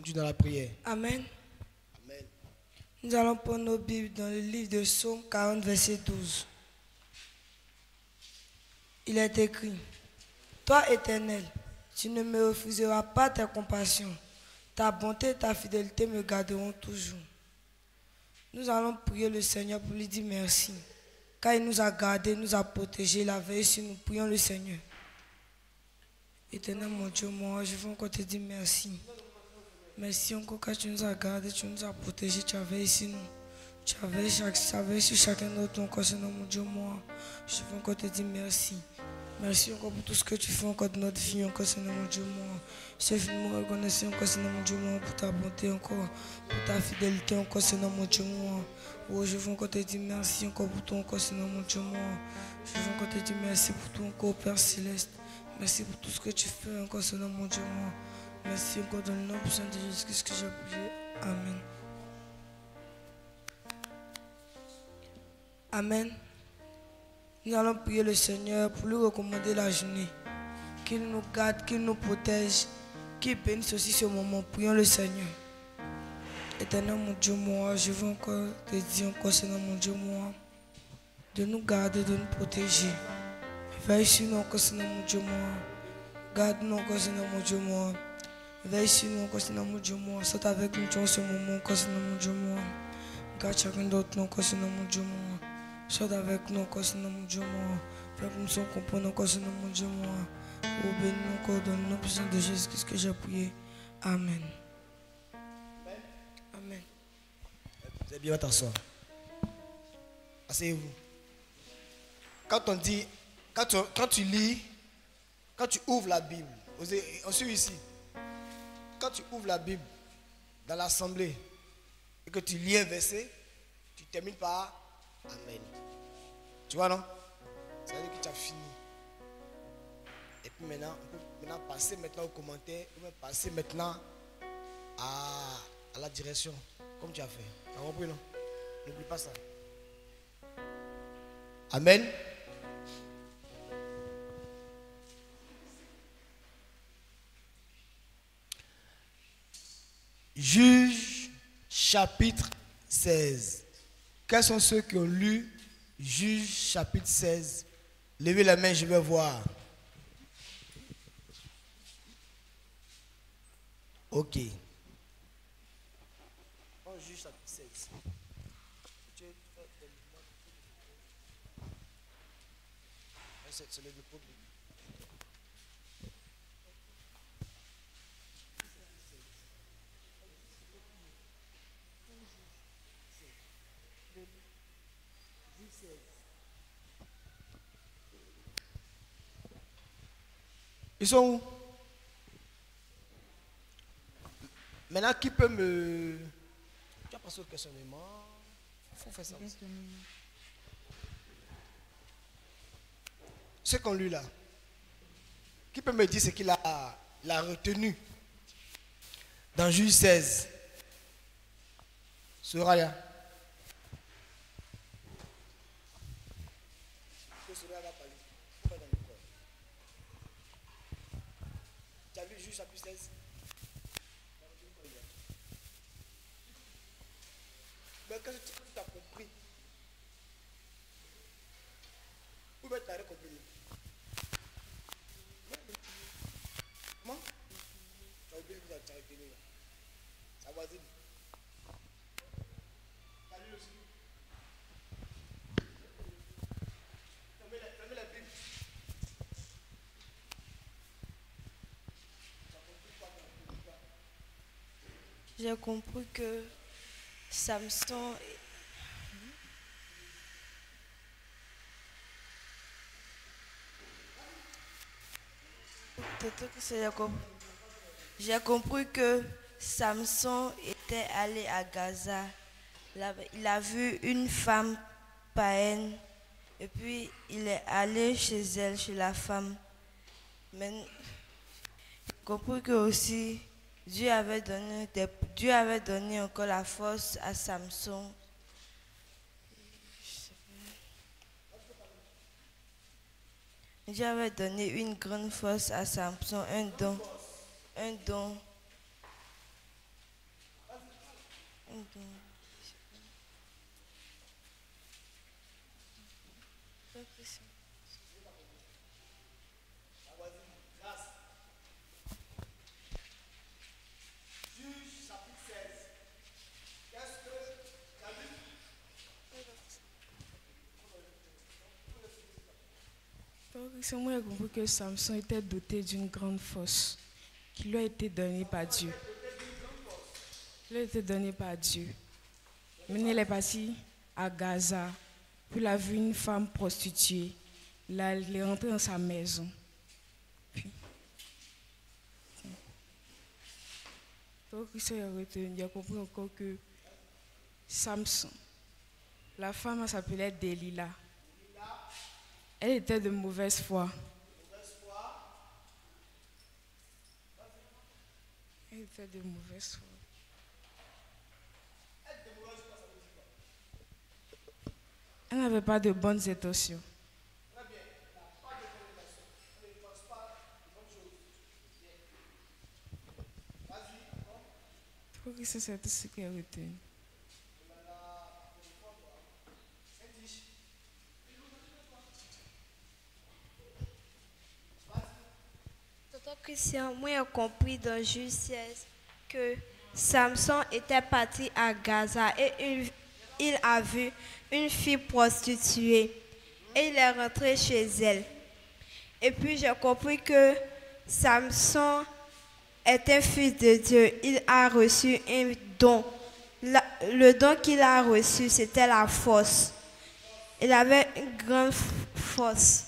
continue dans la prière. Amen. Amen. Nous allons prendre nos Bibles dans le livre de Psaume 40, verset 12. Il est écrit: Toi, Éternel, tu ne me refuseras pas tes compassions. Ta bonté et ta fidélité me garderont toujours. Nous allons prier le Seigneur pour lui dire merci, car il nous a gardés, nous a protégés, la veille sur nous. Prions le Seigneur. Éternel, mon Dieu, moi, je veux encore te dire merci. Merci encore car tu nous as gardés, tu nous as protégés, tu as veillé sur nous. Tu as veillé sur chacun d'entre nous encore, Seigneur, mon Dieu, moi. Je veux encore te dire merci. Merci encore pour tout ce que tu fais encore de notre vie, encore, Seigneur, mon Dieu, moi. Je suis vraiment reconnaissant encore, Seigneur, mon Dieu, moi, pour ta bonté encore, pour ta fidélité encore, Seigneur, mon Dieu, moi. Oh, je veux encore te dire merci encore pour tout encore, Seigneur, mon Dieu, moi. Je veux encore te dire merci pour tout encore, Père Céleste. Merci pour tout ce que tu fais encore, Seigneur, mon Dieu, moi. Merci encore dans le nom puissant de Jésus-Christ que j'ai prié. Amen. Amen. Nous allons prier le Seigneur pour lui recommander la journée. Qu'il nous garde, qu'il nous protège, qu'il bénisse aussi ce moment. Prions le Seigneur. Éternel mon Dieu, moi, je veux encore te dire encore, Seigneur mon Dieu, moi, de nous garder, de nous protéger. Veille sur nous encore, Seigneur mon Dieu, moi. Garde-nous encore, Seigneur mon Dieu, moi. Veille sur nous encore, Seigneur mon Dieu, moi. Saute avec nous dans ce moment encore, Seigneur mon Dieu, moi. Garde chacun d'autre nous encore, Seigneur mon Dieu, moi. Saute avec nous encore, Seigneur mon Dieu, moi. Fais que nous sommes comprendre encore, Seigneur mon Dieu, moi. Oh, bénis-nous encore dans le nom puissant de Jésus-Christ que j'ai prié. Amen. Amen. Vous êtes bien t'asseoir. Asseyez-vous. Quand on dit, quand tu lis, quand tu ouvres la Bible, on suit ici. Quand tu ouvres la Bible dans l'assemblée et que tu lis un verset, tu termines par Amen. Tu vois, non? Ça veut dire que tu as fini. Et puis maintenant, on peut passer maintenant aux commentaires, on peut passer maintenant à la direction, comme tu as fait. Tu as compris, non? N'oublie pas ça. Amen. Juge chapitre 16. Quels sont ceux qui ont lu Juge chapitre 16? Levez la main, je vais voir. Ok. On Juge chapitre 16. C'est le dépôt. Ils sont où? Maintenant, qui peut me... Tu as passé au questionnement. Il faut faire ça. Ce qu'on lit là. Qui peut me dire ce qu'il a retenu dans Juge 16? Soraya. Soraya va parler. Pas dans le corps. Tu as lu Juge chapitre 16? Mais quand tu as compris, où va tu as compris? Comment? Tu as oublié que tu as retenu là. Sa voisine. Tu as lu aussi? Fermez la Bible. J'ai compris que Samson... J'ai compris que Samson était allé à Gaza. Il a vu une femme païenne et puis il est allé chez elle, chez la femme. Mais j'ai compris que aussi Dieu avait donné encore la force à Samson. Dieu avait donné une grande force à Samson, un don. C'est moi qui ai compris que Samson était doté d'une grande force qui lui a été donnée par Dieu. Il a été donné par Dieu. Maintenant, il est parti à Gaza, puis il a vu une femme prostituée. Là, il est rentré dans sa maison. Puis, donc, il a compris encore que Samson, la femme s'appelait Delilah. Elle était de mauvaise foi. Elle était de mauvaise foi. Elle n'avait pas de bonnes intentions. Je crois que c'est tout ce qu'elle a retenu. Tonton Christian, moi j'ai compris dans Juge 16 que Samson était parti à Gaza et il a vu une fille prostituée et il est rentré chez elle. Et puis j'ai compris que Samson est un fils de Dieu. Il a reçu un don. Le don qu'il a reçu, c'était la force. Il avait une grande force.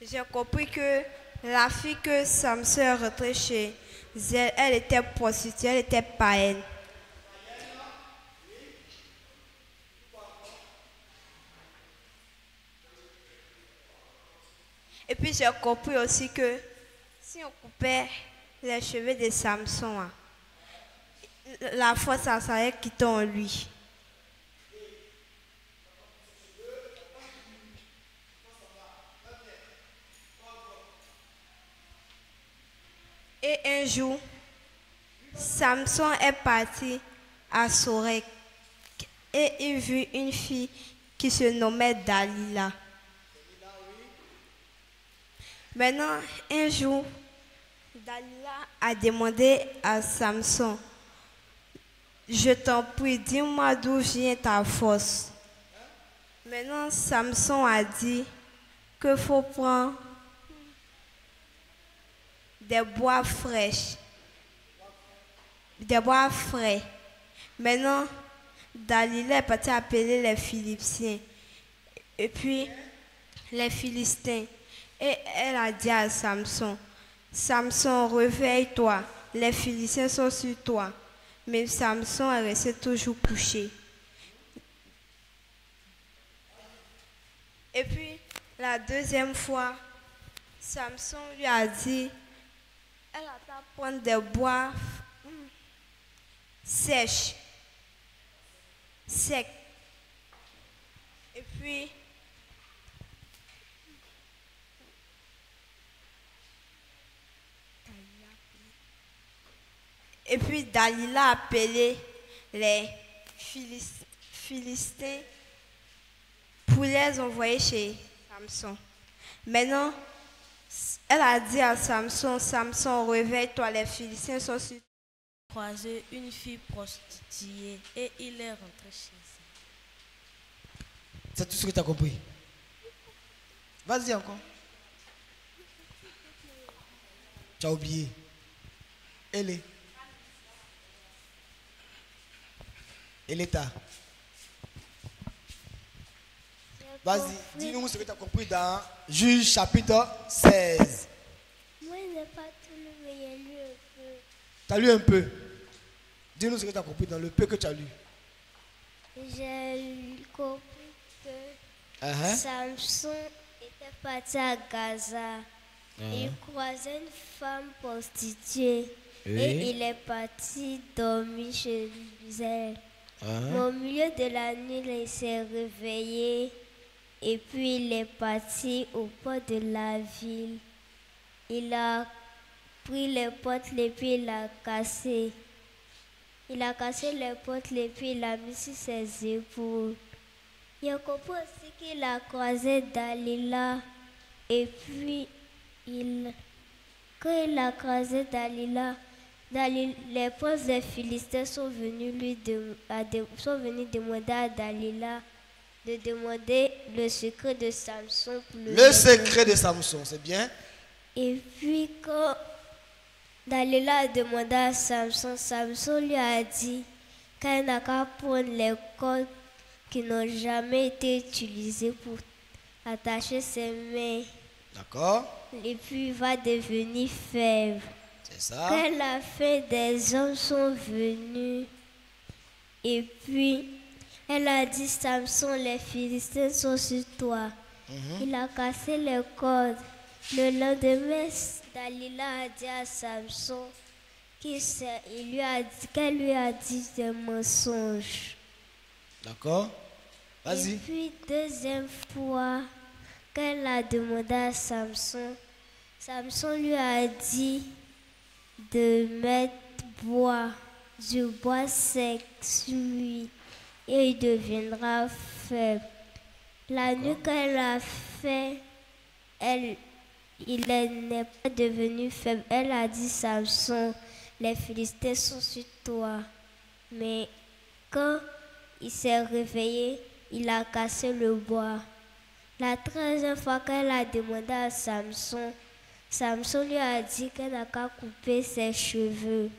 J'ai compris que la fille que Samson est rentrée chez elle, elle était prostituée, elle était païenne. Et puis j'ai compris aussi que si on coupait les cheveux de Samson, hein, la force, ça allait quitter en lui. Et un jour, Samson est parti à Sorek et il vit une fille qui se nommait Dalila. Maintenant, un jour, Dalila a demandé à Samson, je t'en prie, dis-moi d'où vient ta force. Maintenant, Samson a dit qu'il faut prendre des bois fraîches. Des bois frais. Maintenant, Dalila est partie appeler les Philistins. Et puis, les Philistins. Et elle a dit à Samson, Samson, réveille-toi. Les Philistins sont sur toi. Mais Samson est resté toujours couché. Et puis, la deuxième fois, Samson lui a dit, elle a prendre des bois secs. Et puis Dalila a appelé les Philistins pour les envoyer chez Samson. Maintenant, elle a dit à Samson, Samson, réveille-toi, les Philistins sont sur toi. Croisé une fille prostituée et il est rentré chez elle. C'est tout ce que tu as compris. Vas-y encore. Tu as oublié. Elle est. Vas-y, dis-nous ce que tu as compris dans Juge chapitre 16. Moi, je n'ai pas tout lu, mais j'ai lu un peu. Tu as lu un peu. Dis-nous ce que tu as compris dans le peu que tu as lu. J'ai compris que Samson était parti à Gaza. Il croisait une femme prostituée. Et il est parti dormir chez elle. Mais au milieu de la nuit, il s'est réveillé. Et puis il est parti au port de la ville. Il a pris les portes et puis il a cassé. Il a cassé les portes et puis il a mis sur ses épaules. Il a compris aussi qu'il a croisé Dalila. Et puis, quand il a croisé Dalila, les princes des Philistins sont venus demander à Dalila de demander le secret de Samson. Le secret de Samson, c'est bien. Et puis quand Dalila a demandé à Samson, Samson lui a dit qu'elle n'a qu'à prendre les cordes qui n'ont jamais été utilisées pour attacher ses mains. D'accord. Et puis il va devenir faible. C'est ça. Quand la fin des hommes sont venus, et puis elle a dit, Samson, les Philistins sont sur toi. Il a cassé les cordes. Le lendemain, Dalila a dit à Samson qu'elle lui a dit des mensonges. D'accord. Vas-y. Et puis, deuxième fois, quand elle a demandé à Samson, Samson lui a dit de mettre du bois sec sur lui et il deviendra faible. La nuit qu'elle a fait, il n'est pas devenu faible. Elle a dit, Samson, les Philistins sont sur toi. Mais quand il s'est réveillé, il a cassé le bois. La troisième fois qu'elle a demandé à Samson, Samson lui a dit qu'elle n'a qu'à couper ses cheveux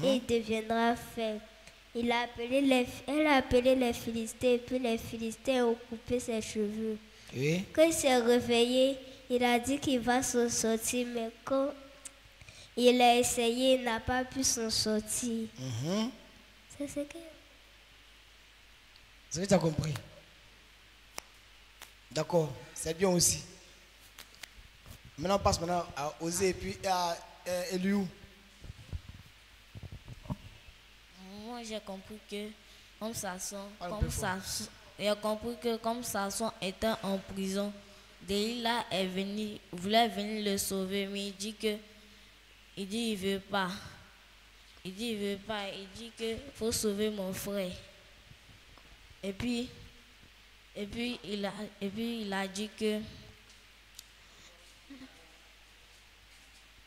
et il deviendra faible. Elle a appelé les Philistins et puis les Philistins ont coupé ses cheveux. Oui. Quand il s'est réveillé, il a dit qu'il va s'en sortir, mais quand il a essayé, il n'a pas pu s'en sortir. C'est ce que... C'est ce que tu as compris. D'accord, c'est bien aussi. Maintenant, on passe à Osée et puis à Eliou. Moi, j'ai compris que comme Samson était en prison, Delilah voulait venir le sauver, mais il dit il veut pas. Il dit que faut sauver mon frère. Et puis il a dit que...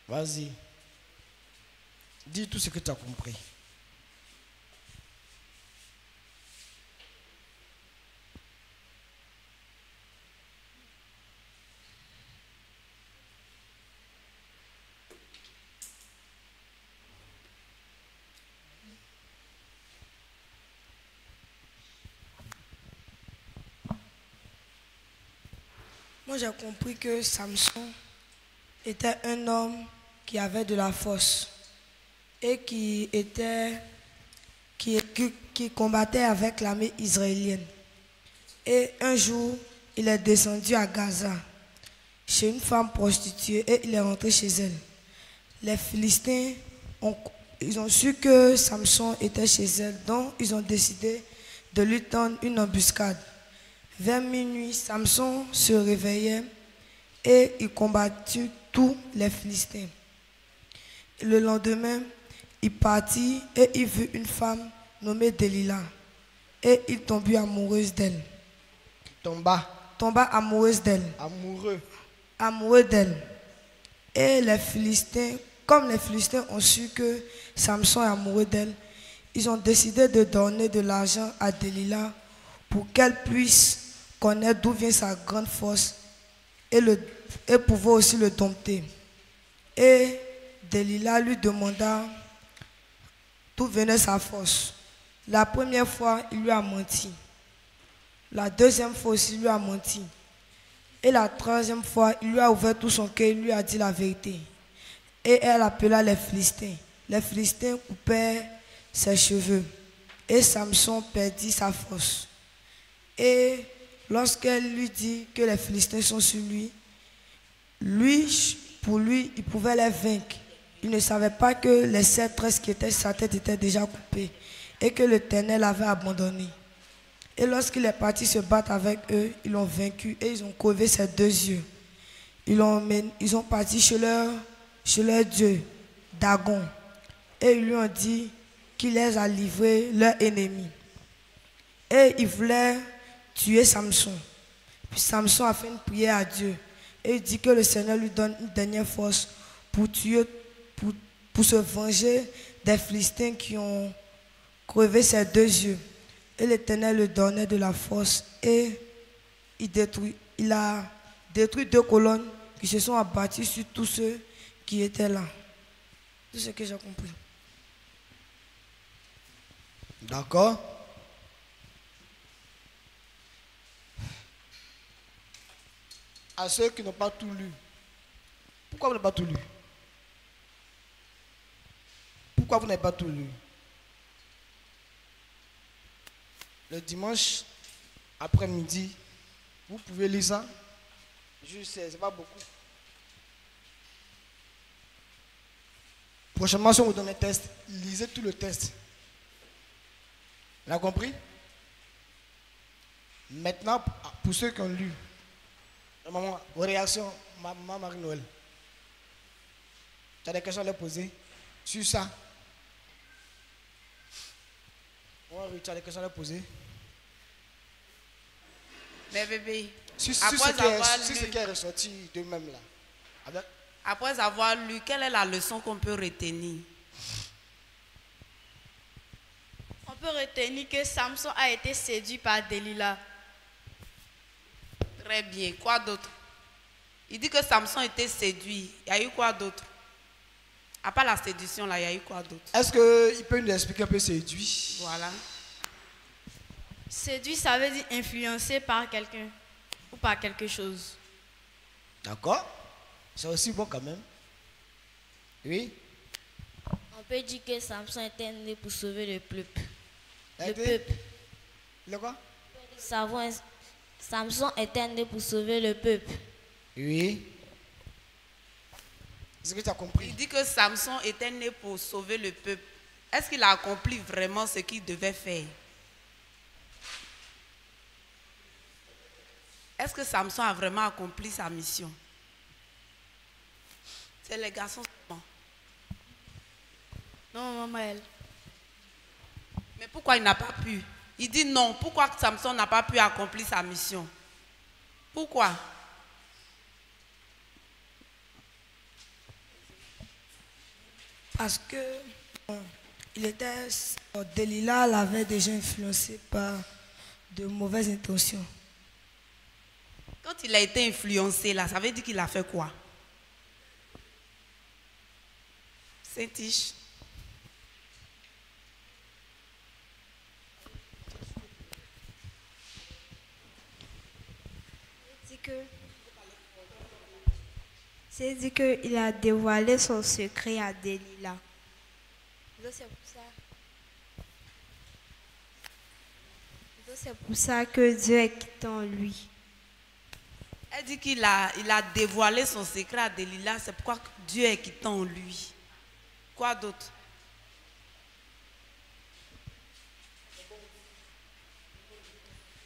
Vas-y. Dis tout ce que tu as compris. Moi, j'ai compris que Samson était un homme qui avait de la force et qui combattait avec l'armée israélienne. Et un jour, il est descendu à Gaza, chez une femme prostituée, et il est rentré chez elle. Les Philistins ont su que Samson était chez elle, donc ils ont décidé de lui tendre une embuscade. Vers minuit, Samson se réveillait et il combattit tous les Philistins. Le lendemain, il partit et il vit une femme nommée Delilah et il tomba amoureuse d'elle. Tomba amoureuse d'elle. Amoureux d'elle. Et les Philistins, comme les Philistins ont su que Samson est amoureux d'elle, ils ont décidé de donner de l'argent à Delilah pour qu'elle puisse connaître d'où vient sa grande force et pouvoir aussi le dompter. Et Delilah lui demanda d'où venait sa force. La première fois, il lui a menti. La deuxième fois aussi, il lui a menti. Et la troisième fois, il lui a ouvert tout son cœur, il lui a dit la vérité. Et elle appela les Philistins. Les Philistins coupaient ses cheveux. Et Samson perdit sa force. Et lorsqu'elle lui dit que les Philistins sont sur lui, pour lui, il pouvait les vaincre. Il ne savait pas que les 7 tresses qui étaient sur sa tête étaient déjà coupées et que l'Éternel l'avait abandonné. Et lorsqu'il est parti se battre avec eux, ils l'ont vaincu et ils ont crevé ses 2 yeux. Ils ont parti chez leur dieu, Dagon. Et ils lui ont dit qui les a livrés leurs ennemis. Et ils voulaient tuer Samson. Puis Samson a fait une prière à Dieu. Et il dit que le Seigneur lui donne une dernière force pour tuer, pour se venger des Philistins qui ont crevé ses 2 yeux. Et l'Éternel lui donnait de la force. Et il a détruit 2 colonnes qui se sont abattues sur tous ceux qui étaient là. Tout ce que j'ai compris. D'accord. À ceux qui n'ont pas tout lu. Pourquoi vous n'avez pas tout lu? Pourquoi vous n'avez pas tout lu? Le dimanche après-midi, vous pouvez lire ça. Je sais, c'est pas beaucoup. Prochainement, si on vous donne un test, lisez tout le test. Vous avez compris? Maintenant, pour ceux qui ont lu, maman, vos réactions, maman Marie-Noël. Tu as des questions à leur poser sur ça? Oui, tu as des questions à leur poser? Mais bébé, Sur ce qui est ressorti d'eux-mêmes là. Après avoir lu, quelle est la leçon qu'on peut retenir? On peut retenir que Samson a été séduit par Delilah. Très bien. Quoi d'autre? Il dit que Samson était séduit. Il y a eu quoi d'autre? À part la séduction, là, il y a eu quoi d'autre? Est-ce qu'il peut nous expliquer un peu séduit? Voilà. Séduit, ça veut dire influencé par quelqu'un ou par quelque chose. D'accord. C'est aussi bon quand même. Oui. On peut dire que Samson était né pour sauver le peuple. Le Était- peuple. Le quoi? Samson était né pour sauver le peuple. Oui. C'est ce que tu as compris. Il dit que Samson était né pour sauver le peuple. Est-ce qu'il a accompli vraiment ce qu'il devait faire? Est-ce que Samson a vraiment accompli sa mission? C'est les garçons seulement. Non, maman, elle. Mais pourquoi il n'a pas pu? Il dit non. Pourquoi Samson n'a pas pu accomplir sa mission? Pourquoi? Parce que Delilah l'avait déjà influencé par de mauvaises intentions. Quand il a été influencé là, ça veut dire qu'il a fait quoi? Saint-Tiche. C'est dit qu'il a dévoilé son secret à Delilah. C'est pour ça que Dieu est quitté en lui. Elle dit qu'il a dévoilé son secret à Delilah, c'est pourquoi Dieu est quitté en lui. Quoi d'autre?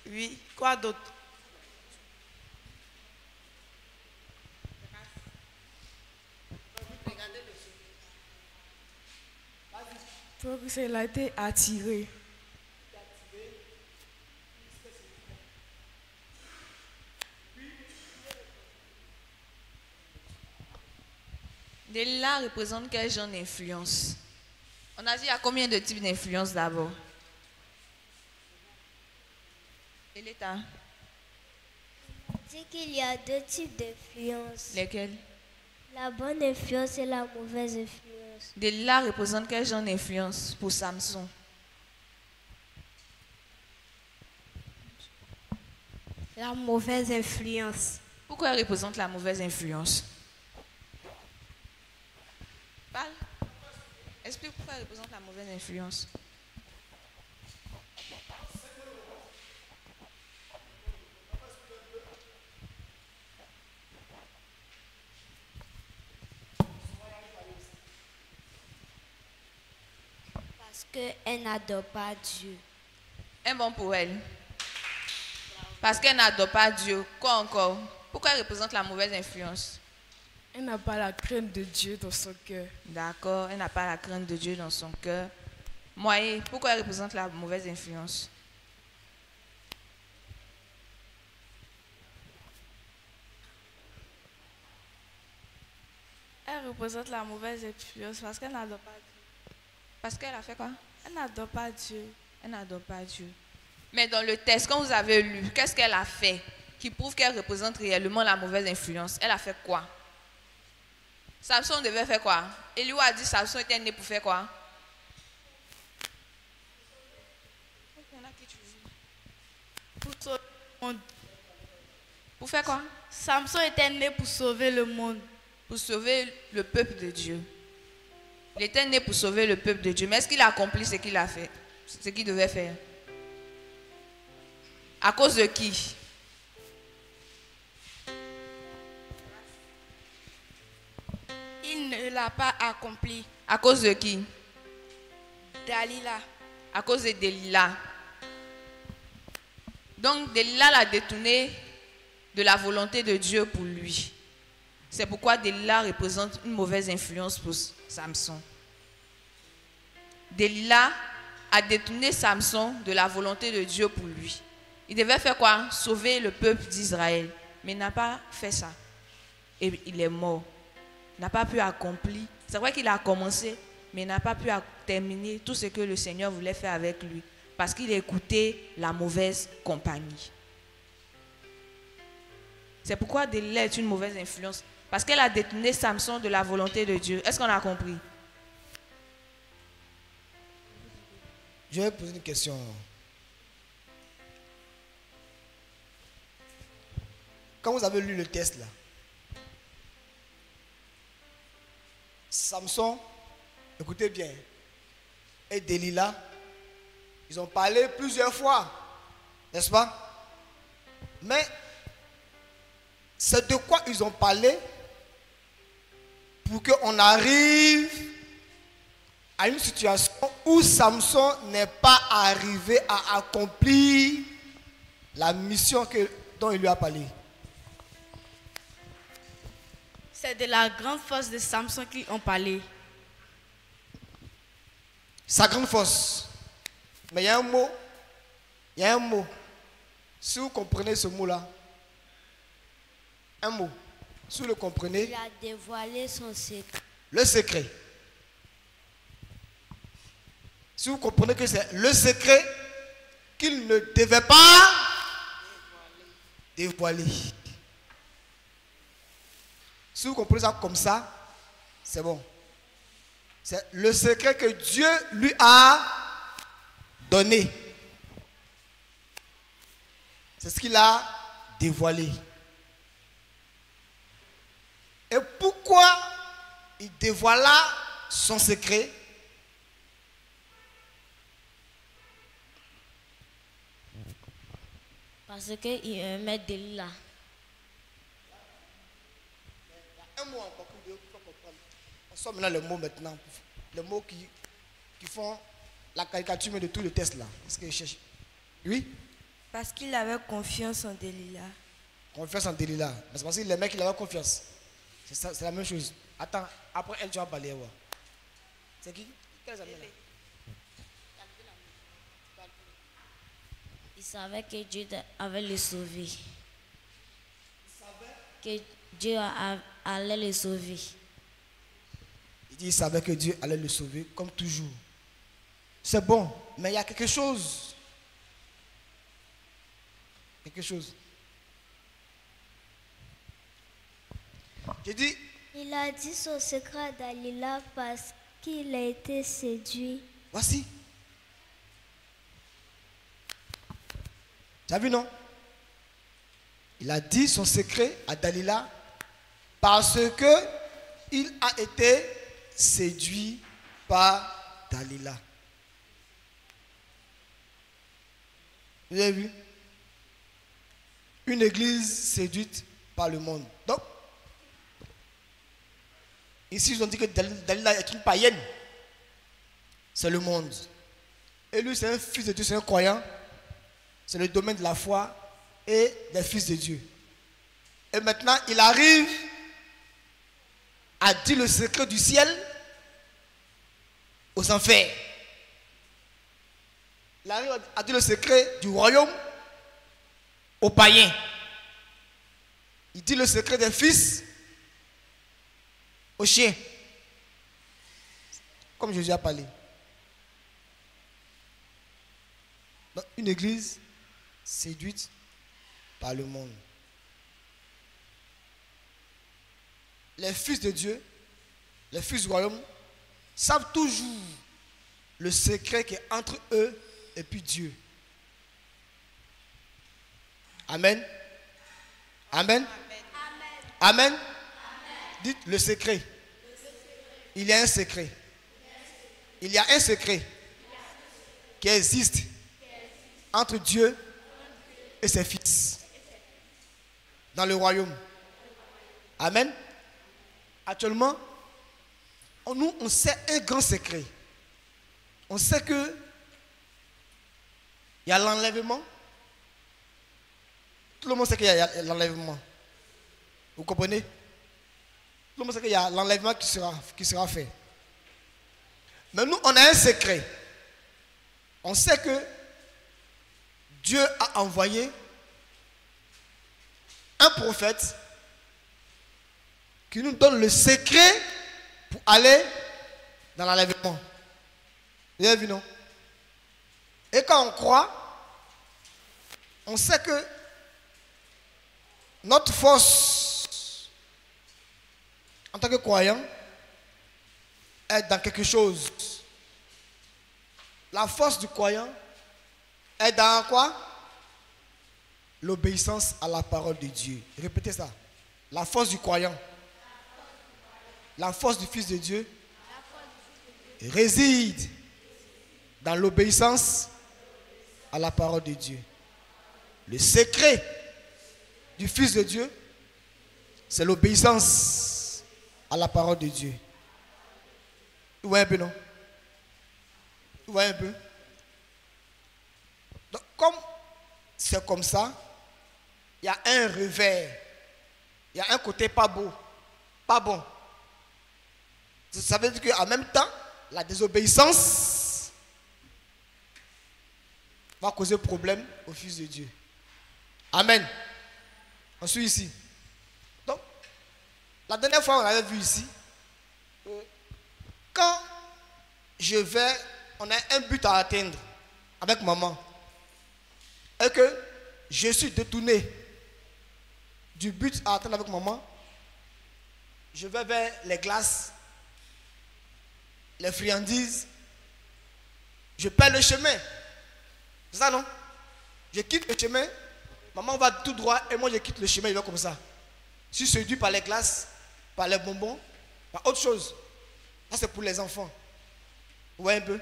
Oui, quoi d'autre? Donc, il a été attiré. Delilah représente quel genre d'influence? On a dit il y a combien de types d'influence d'abord? Et l'État? On dit qu'il y a 2 types d'influence. Lesquels? La bonne influence et la mauvaise influence. Delilah représente quel genre d'influence pour Samson? La mauvaise influence. Pourquoi elle représente la mauvaise influence? Parle. Explique pourquoi elle représente la mauvaise influence. Parce qu'elle n'adore pas Dieu. Un bon pour elle. Parce qu'elle n'adore pas Dieu. Quoi encore? Pourquoi elle représente la mauvaise influence? Elle n'a pas la crainte de Dieu dans son cœur. D'accord, elle n'a pas la crainte de Dieu dans son cœur. Moyen, pourquoi elle représente la mauvaise influence? Elle représente la mauvaise influence parce qu'elle n'adore pas Dieu. Parce qu'elle a fait quoi? Elle n'adore pas Dieu. Elle n'adore pas Dieu. Mais dans le texte, quand vous avez lu, qu'est-ce qu'elle a fait qui prouve qu'elle représente réellement la mauvaise influence? Elle a fait quoi? Samson devait faire quoi? Eliou a dit Samson était né pour faire quoi? Pour sauver le monde. Pour faire quoi? Samson était né pour sauver le monde. Pour sauver le peuple de Dieu. Il était né pour sauver le peuple de Dieu. Mais est-ce qu'il a accompli ce qu'il a fait? Ce qu'il devait faire? À cause de qui? Il ne l'a pas accompli. À cause de qui? Dalila. À cause de Delilah. Donc Delilah l'a détourné de la volonté de Dieu pour lui. C'est pourquoi Delilah représente une mauvaise influence pour Samson. Delilah a détourné Samson de la volonté de Dieu pour lui. Il devait faire quoi? Sauver le peuple d'Israël. Mais il n'a pas fait ça. Et il est mort. Il n'a pas pu accomplir. C'est vrai qu'il a commencé, mais il n'a pas pu terminer tout ce que le Seigneur voulait faire avec lui. Parce qu'il a écouté la mauvaise compagnie. C'est pourquoi Delilah est une mauvaise influence. Parce qu'elle a détourné Samson de la volonté de Dieu. Est-ce qu'on a compris? Je vais poser une question. Quand vous avez lu le texte là, Samson, écoutez bien, et Delilah, ils ont parlé plusieurs fois, n'est-ce pas? Mais c'est de quoi ils ont parlé pour qu'on arrive à une situation où Samson n'est pas arrivé à accomplir la mission dont il lui a parlé. C'est de la grande force de Samson qu'ils ont parlé. Sa grande force. Mais il y a un mot. Si vous comprenez ce mot-là, un mot. Si vous le comprenez, Il a dévoilé son secret. le secret. Si vous comprenez que c'est le secret qu'il ne devait pas dévoiler. Si vous comprenez ça comme ça, c'est bon. C'est le secret que Dieu lui a donné. C'est ce qu'il a dévoilé. Et pourquoi il dévoila son secret? Parce qu'il aimait Delilah. Un mot encore que vous faut comprendre. On sort maintenant les mots maintenant. Les mots qui font la caricature de tout le test là. Est-ce que je cherche? Oui? Parce qu'il avait confiance en Delilah. Confiance en Delilah. C'est parce que les mecs, il avait confiance. C'est ça, c'est la même chose. Attends, après elle, tu vas parler. Ouais. C'est qui? Quels amis là? Il savait que Dieu avait le sauvé. Que Dieu allait le sauver. Il dit il savait que Dieu allait le sauver, comme toujours. C'est bon, mais il y a quelque chose. Quelque chose. Je dis. Il a dit son secret à Dalila parce qu'il a été séduit. Voici. Tu as vu, non? Il a dit son secret à Dalila parce que il a été séduit par Dalila. Vous avez vu? Une église séduite par le monde. Donc, ici, ils ont dit que Dalila est une païenne. C'est le monde. Et lui, c'est un fils de Dieu, c'est un croyant. C'est le domaine de la foi et des fils de Dieu. Et maintenant, il arrive à dire le secret du ciel aux enfers. Il arrive à dire le secret du royaume aux païens. Il dit le secret des fils aux chiens. Comme Jésus a parlé. Donc, une église séduite par le monde. Les fils de Dieu, les fils du royaume, savent toujours le secret qui est entre eux et puis Dieu. Amen. Amen. Amen. Amen. Dites le secret. Il y a un secret. Il y a un secret qui existe entre Dieu et ses fils dans le royaume. Amen. Actuellement, nous, on sait un grand secret. On sait que il y a l'enlèvement. Tout le monde sait qu'il y a l'enlèvement. Vous comprenez? Tout le monde sait qu'il y a l'enlèvement qui sera fait. Mais nous, on a un secret. On sait que Dieu a envoyé un prophète qui nous donne le secret pour aller dans l'enlèvement. Vous avez vu, non? Et quand on croit, on sait que notre force en tant que croyant est dans quelque chose. La force du croyant est dans quoi? L'obéissance à la parole de Dieu. Répétez ça. La force du croyant. La force du Fils de Dieu réside dans l'obéissance à la parole de Dieu. Le secret du Fils de Dieu, c'est l'obéissance à la parole de Dieu. Vous voyez un peu, non? Vous voyez un peu? Donc, comme c'est comme ça, il y a un revers. Il y a un côté pas beau, pas bon. Ça veut dire qu'en même temps, la désobéissance va causer problème au Fils de Dieu. Amen. On suit ici. Donc, la dernière fois, on avait vu ici, quand on a un but à atteindre avec maman, et que je suis détourné du but à atteindre avec maman, je vais vers les glaces, les friandises, je perds le chemin. C'est ça, non? Je quitte le chemin, maman va tout droit et moi je quitte le chemin, je vais comme ça. Je suis séduit par les glaces, par les bonbons, par autre chose. Ça, c'est pour les enfants. Vous voyez un peu?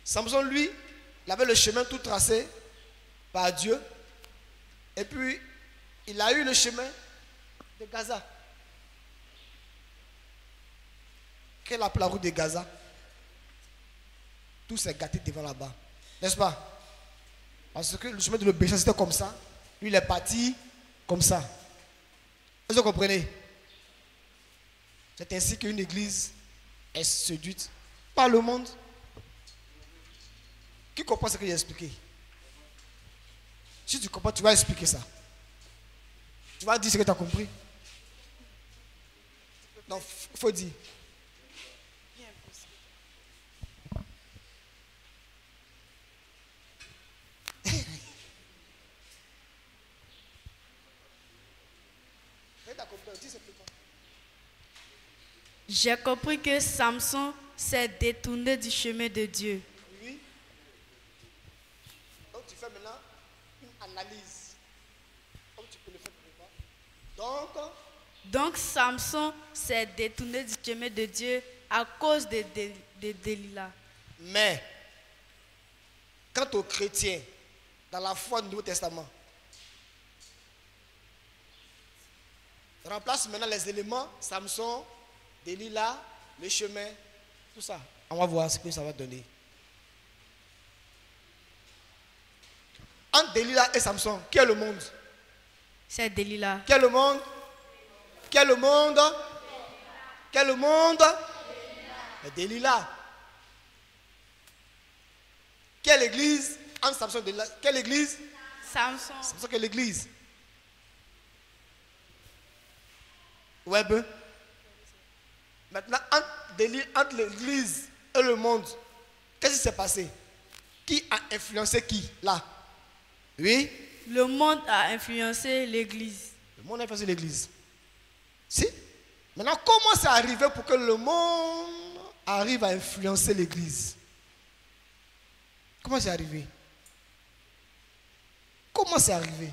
Samson, lui, il avait le chemin tout tracé par Dieu. Et puis, il a eu le chemin de Gaza. Quelle appelle la route de Gaza? Tout s'est gâté devant là-bas. N'est-ce pas? Parce que le chemin de l'obéissance c'était comme ça. Lui, il est parti comme ça. Est-ce que vous comprenez? C'est ainsi qu'une église est séduite par le monde. Qui comprend ce que j'ai expliqué? Si tu comprends, tu vas expliquer ça. Tu vas dire ce que tu as compris. Non, il faut dire. J'ai compris que Samson s'est détourné du chemin de Dieu. Oui. Donc tu fais maintenant une analyse. Comme tu peux le faire pour moi. Donc Samson s'est détourné du chemin de Dieu à cause de Delilah. Mais, quant aux chrétiens, dans la foi du Nouveau Testament, remplace maintenant les éléments, Samson, Delilah, le chemin, tout ça. On va voir ce que ça va donner. Entre Delilah et Samson, qui est le monde? C'est Delilah. Qui est le monde? Qui est le monde? Qui est le monde? Delilah. Quelle église? Entre Samson et Delilah. Quelle église? Samson. Samson, quelle église? Ouais, ben. Maintenant, entre l'église et le monde, qu'est-ce qui s'est passé? Qui a influencé qui? Là. Oui? Le monde a influencé l'église. Le monde a influencé l'église. Si? Maintenant, comment c'est arrivé pour que le monde arrive à influencer l'église? Comment c'est arrivé? Comment c'est arrivé?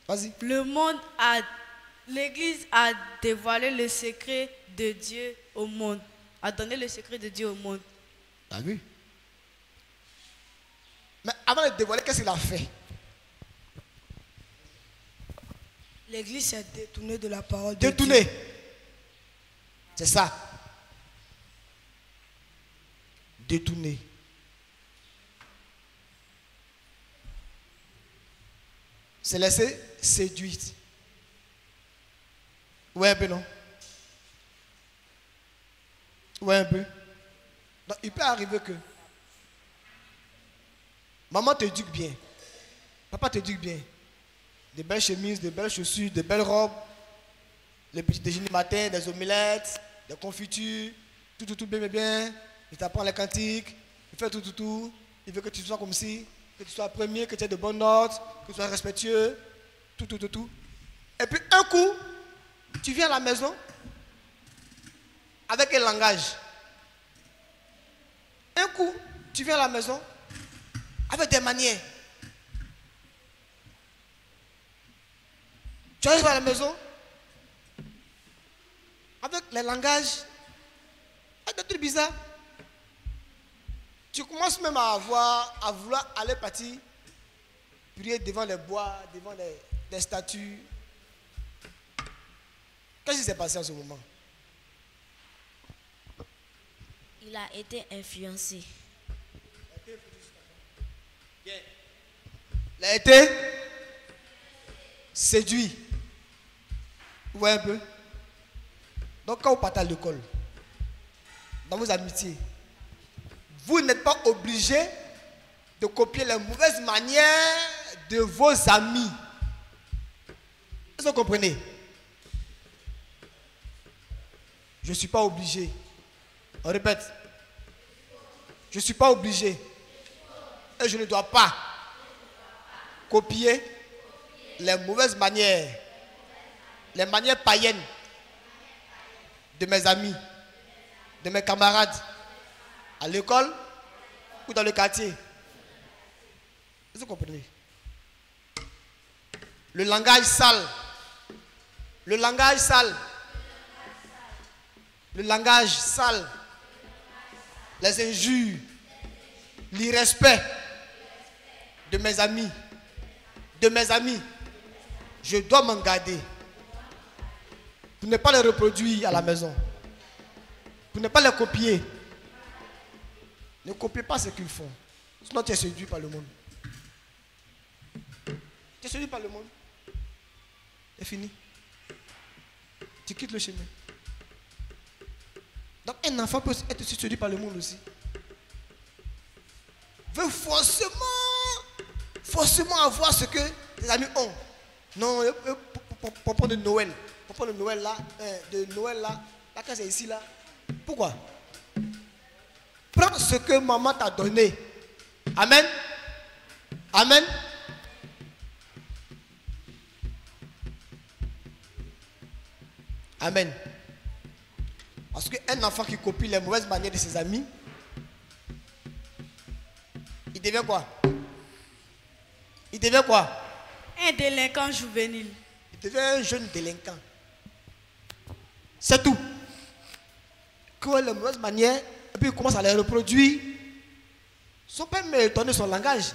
Vas-y. L'église a dévoilé le secret de Dieu au monde. A donné le secret de Dieu au monde. T'as vu? Mais avant de dévoiler, qu'est-ce qu'il a fait? L'église s'est détournée de la parole de Détournée. Dieu. C'est ça. Détournée. C'est laissé séduire. Ouais, un peu, non? Ouais, un peu. Donc, il peut arriver que maman te éduque bien. Papa te éduque bien. Des belles chemises, des belles chaussures, des belles robes. Le petit déjeuner matin, des omelettes, des confitures. Tout, bien, bien. Il t'apprend les cantiques. Il fait tout. Il veut que tu sois comme si, que tu sois premier, que tu aies de bonnes notes, que tu sois respectueux. Tout. Et puis, un coup, tu viens à la maison avec un langage. Un coup, tu viens à la maison avec des manières. Tu arrives à la maison avec les langages, avec des trucs bizarres. Tu commences même à vouloir aller partir, prier devant les bois, devant des statues. Qu'est-ce qui s'est passé en ce moment? Il a été influencé. Il a été séduit. Vous voyez un peu? Donc quand vous partez à l'école, dans vos amitiés, vous n'êtes pas obligé de copier les mauvaises manières de vos amis. Est-ce que vous comprenez? Je ne suis pas obligé. On répète. Je ne suis pas obligé. Et je ne dois pas copier les mauvaises manières, les manières païennes de mes amis, de mes camarades, à l'école ou dans le quartier. Est-ce que vous comprenez? Le langage sale. Le langage sale. Le langage sale. Les injures. L'irrespect de mes amis. De mes amis. Je dois m'en garder. Pour ne pas les reproduire à la maison. Pour ne pas les copier. Ne copiez pas ce qu'ils font. Sinon tu es séduit par le monde. Tu es séduit par le monde. C'est fini. Tu quittes le chemin. Donc un enfant peut être séduit par le monde aussi. Veut forcément avoir ce que les amis ont. Non, pour prendre de Noël. Pour prendre de Noël là, la case est ici là. Pourquoi? Prends ce que maman t'a donné. Amen. Amen. Amen. Parce qu'un enfant qui copie les mauvaises manières de ses amis, il devient quoi? Il devient quoi? Un délinquant juvénile. Il devient un jeune délinquant. C'est tout. Quand les mauvaises manières, et puis il commence à les reproduire. Son père m'a donné son langage.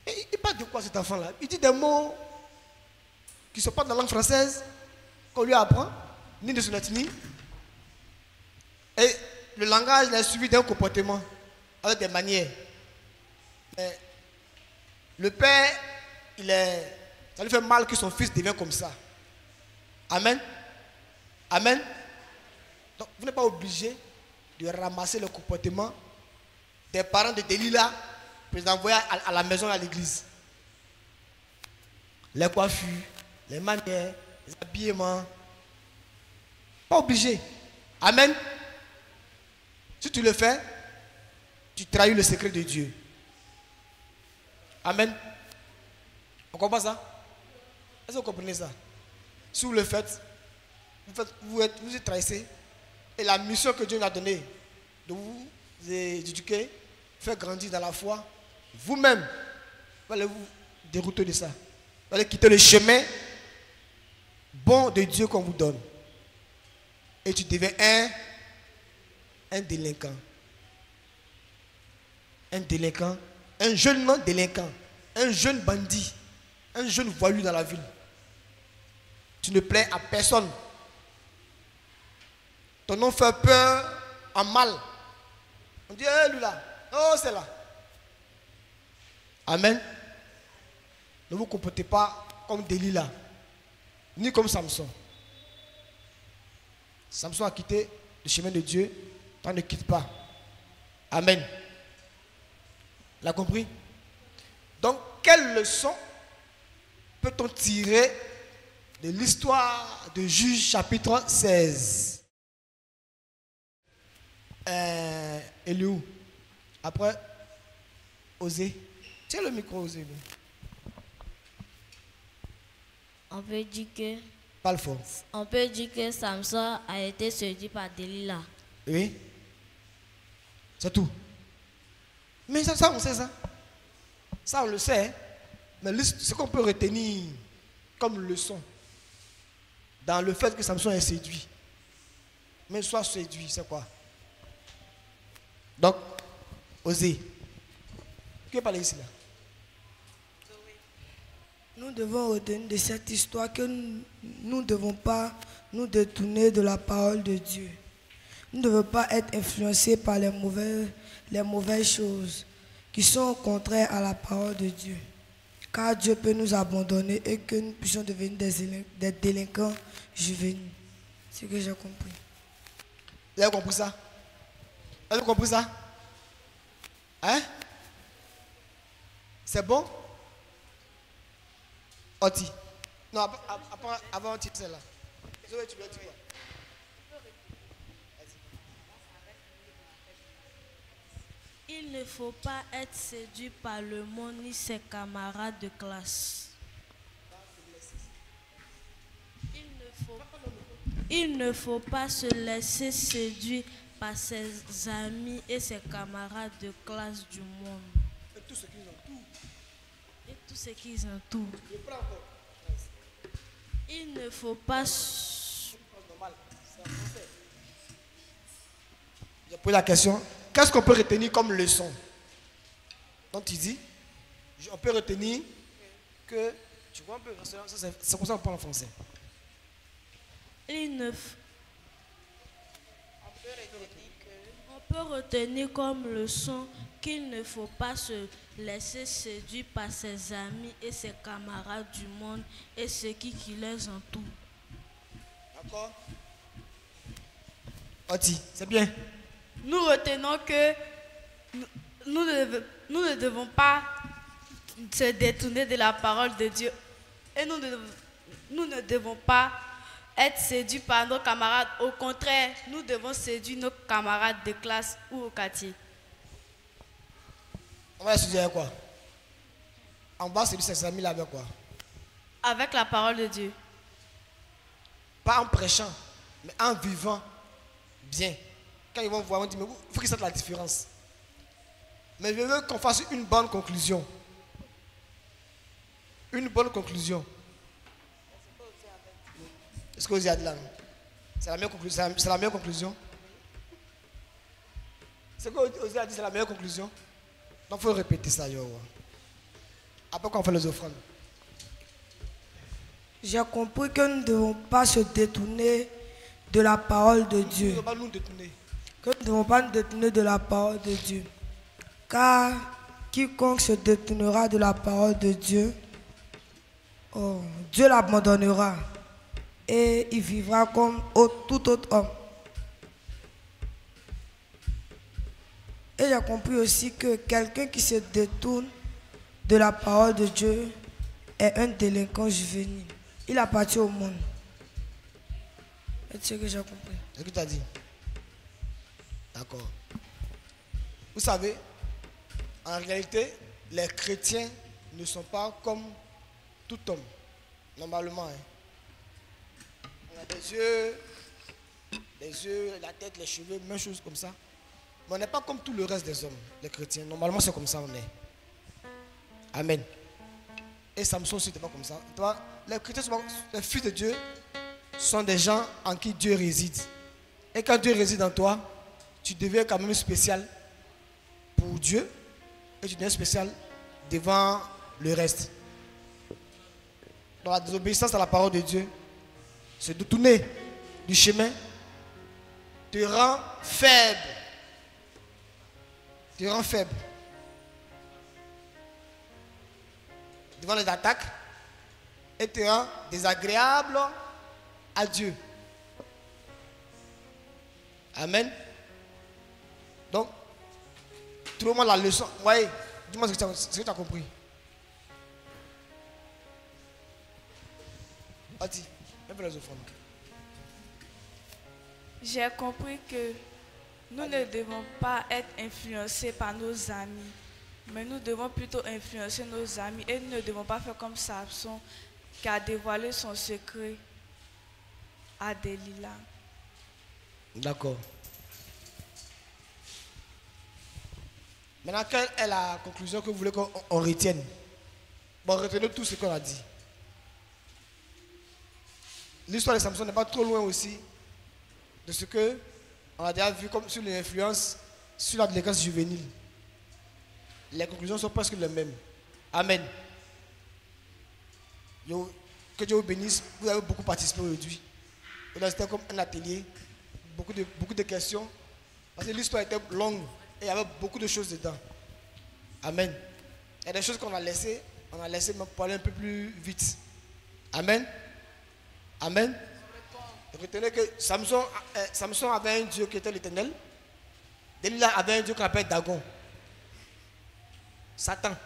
Et il parle de quoi cet enfant-là? Il dit des mots qui ne sont pas dans la langue française, qu'on lui apprend, ni de son ethnie. Et le langage est suivi d'un comportement, avec des manières. Mais le père, ça lui fait mal que son fils devienne comme ça. Amen. Amen. Donc vous n'êtes pas obligé de ramasser le comportement des parents de Delilah pour les envoyer à la maison, à l'église. Les coiffures, les manières, les habillements. Pas obligé. Amen. Si tu le fais, tu trahis le secret de Dieu. Amen. On comprend ça? Est-ce que vous comprenez ça? Si vous le faites, vous trahissez. Et la mission que Dieu nous a donnée de vous éduquer, faire grandir dans la foi, vous-même, vous allez vous dérouter de ça. Vous allez quitter le chemin bon de Dieu qu'on vous donne. Et tu deviens un délinquant. Un délinquant, un jeune délinquant, un jeune bandit, un jeune voyou dans la ville. Tu ne plais à personne. Ton nom fait peur en mal. On dit, hé, lui là, oh, c'est là. Amen. Ne vous comportez pas comme Delilah, ni comme Samson. Samson a quitté le chemin de Dieu, toi ne quitte pas. Amen. L'a compris? Donc, quelle leçon peut-on tirer de l'histoire de Juges chapitre 16? Eliou. Après, Osée. Tiens le micro, Osée. On peut dire que... Parle fort. On peut dire que Samson a été séduit par Delilah. Oui. C'est tout. Mais ça, on sait ça. Ça, on le sait. Mais ce qu'on peut retenir comme leçon dans le fait que Samson est séduit. Mais soit séduit, c'est quoi? Donc, Osée. Qui parle ici là? Nous devons retenir de cette histoire que nous ne devons pas nous détourner de la parole de Dieu. Nous ne devons pas être influencés par les mauvaises choses qui sont contraires à la parole de Dieu. Car Dieu peut nous abandonner et que nous puissions devenir des délinquants juvéniles. C'est ce que j'ai compris. Vous avez compris ça? Vous avez compris ça? Hein? C'est bon? Oti. Non, avant Oti, c'est là. Zoé, tu veux dire quoi? Il ne faut pas être séduit par le monde ni ses camarades de classe. Il ne faut pas se laisser séduire par ses amis et ses camarades de classe du monde. Et tout ce qu'ils ont tout. Et tout ce qu'ils ont tout. Il ne faut pas... J'ai posé la question. Qu'est-ce qu'on peut retenir comme leçon? Donc tu dis, on peut retenir que, tu vois un peu, c'est comme ça qu'on parle en français. On peut retenir comme leçon qu'il ne faut pas se laisser séduire par ses amis et ses camarades du monde et ceux qui les entourent. D'accord? Oti, c'est bien. Nous retenons que nous ne devons pas se détourner de la parole de Dieu. Et nous ne devons pas être séduits par nos camarades. Au contraire, nous devons séduire nos camarades de classe ou au quartier. On va étudier avec quoi? On va séduire ses amis là avec quoi? Avec la parole de Dieu. Pas en prêchant, mais en vivant bien. Quand ils vont voir, on dit, mais il faut qu'ils sentent la différence. Mais je veux qu'on fasse une bonne conclusion. Une bonne conclusion. Est-ce que vous y avez dit là? C'est la meilleure conclusion. C'est la meilleure conclusion. C'est ce que vous avez dit, c'est la meilleure conclusion. Donc il faut répéter ça. Après qu'on fait les offrandes. J'ai compris que nous ne devons pas se détourner de la parole de Dieu. Nous ne devons pas nous détourner. Que nous ne devons pas nous détourner de la parole de Dieu. Car quiconque se détournera de la parole de Dieu, Dieu l'abandonnera et il vivra comme tout autre homme. Et j'ai compris aussi que quelqu'un qui se détourne de la parole de Dieu est un délinquant juvénile. Il appartient au monde. C'est ce que j'ai compris. C'est ce que tu as dit. D'accord. Vous savez, en réalité, les chrétiens ne sont pas comme tout homme, normalement. Hein. On a des yeux, la tête, les cheveux, même chose comme ça. Mais on n'est pas comme tout le reste des hommes, les chrétiens. Normalement, c'est comme ça on est. Amen. Et Samson aussi n'était pas comme ça. Les chrétiens, les fils de Dieu, sont des gens en qui Dieu réside. Et quand Dieu réside en toi, tu deviens quand même spécial pour Dieu et tu deviens spécial devant le reste. Dans la désobéissance à la parole de Dieu, se détourner du chemin te rend faible. Te rend faible. Devant les attaques et te rend désagréable à Dieu. Amen. Donc, trouve-moi la leçon. Ouais, dis-moi ce que tu as compris. Vas-y, même les offrandes. J'ai compris que nous ne devons pas être influencés par nos amis, mais nous devons plutôt influencer nos amis et nous ne devons pas faire comme Samson qui a dévoilé son secret à Delilah. D'accord. Maintenant, quelle est la conclusion que vous voulez qu'on retienne? Bon, retenez tout ce qu'on a dit. L'histoire de Samson n'est pas trop loin aussi de ce que on a déjà vu comme sur l'influence sur la délinquance juvénile. Les conclusions sont presque les mêmes. Amen. Que Dieu vous bénisse. Vous avez beaucoup participé aujourd'hui. Et là, c'était comme un atelier. Beaucoup de questions. Parce que l'histoire était longue et il y avait beaucoup de choses dedans. Amen. Il y a des choses qu'on a laissées. On a laissé pour aller un peu plus vite. Amen. Amen. Retenez que Samson avait un Dieu qui était l'Éternel. Delilah avait un Dieu qu'on appelle Dagon. Satan.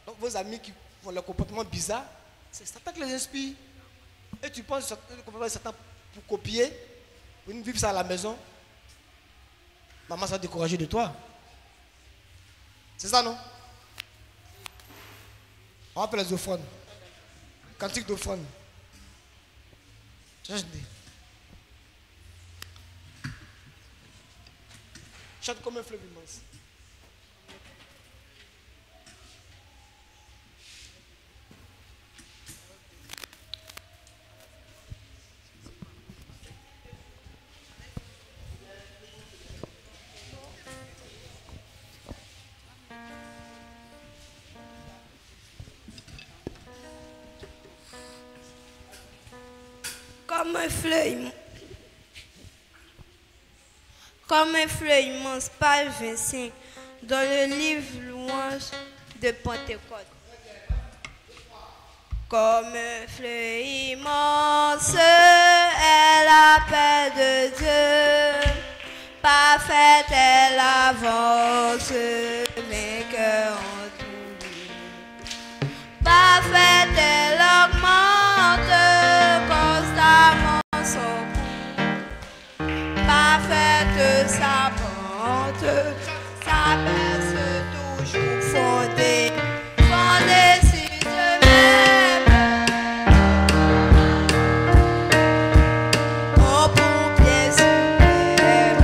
Donc vos amis qui font le comportement bizarre, c'est Satan qui les inspire. Et tu penses le comportement de Satan pour copier, pour vivre ça à la maison. Maman sera découragée de toi. C'est ça, non? On appelle les offrandes. Cantique d'offrande. Chante comme un fleuve immense. Comme un fleuve immense, page 25, dans le livre Louange de Pentecôte. Comme un fleuve immense est la paix de Dieu, parfaite est l'avance, vainqueur en tout lieu. Parfaite elle augmente constamment son cours. Parfaite sa pente, sa baisse toujours fondée, fondée sur eux-mêmes. En pompier suprême,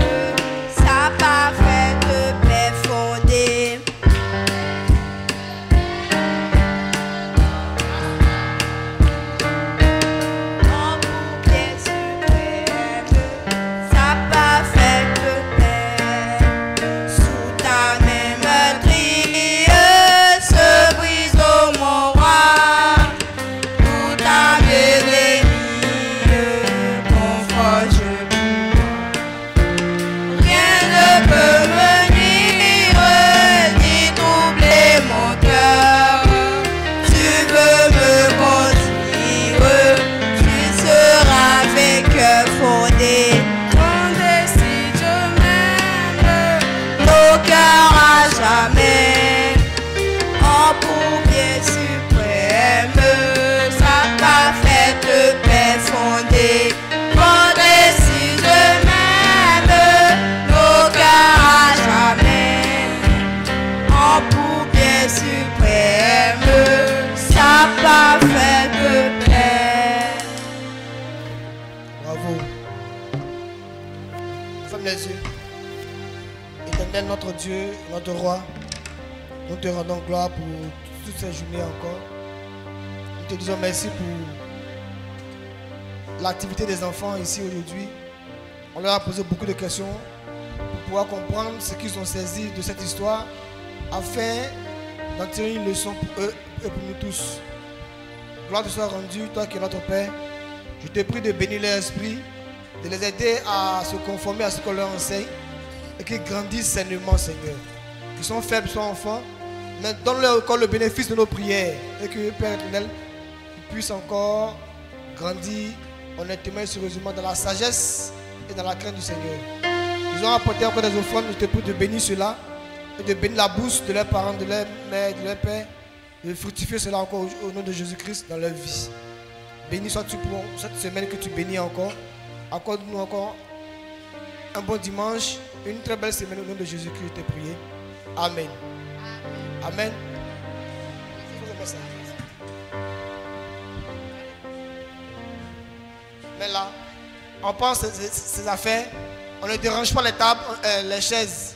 sa parfaite paix fondée. les yeux. Éternel, notre Dieu, notre roi, nous te rendons gloire pour toutes ces journées encore. Nous te disons merci pour l'activité des enfants ici aujourd'hui. On leur a posé beaucoup de questions pour pouvoir comprendre ce qu'ils ont saisi de cette histoire afin d'en tirer une leçon pour eux et pour nous tous. Gloire te soit rendue, toi qui es notre Père. Je te prie de bénir leur esprit, de les aider à se conformer à ce qu'on leur enseigne et qu'ils grandissent sainement, Seigneur. Qu'ils sont faibles, soient enfants, mais donne-leur encore le bénéfice de nos prières et que, Père éternel, ils puissent encore grandir honnêtement et sérieusement dans la sagesse et dans la crainte du Seigneur. Ils ont apporté encore des offrandes, je te prie de bénir cela et de bénir la bouche de leurs parents, de leur mère, de leur père, de fructifier cela encore au nom de Jésus-Christ dans leur vie. Béni sois-tu pour cette semaine que tu bénis encore. Accorde-nous encore un bon dimanche, une très belle semaine au nom de Jésus-Christ, je t'ai prié. Amen. Amen. Mais là, on pense ces affaires, on ne dérange pas les tables, les chaises.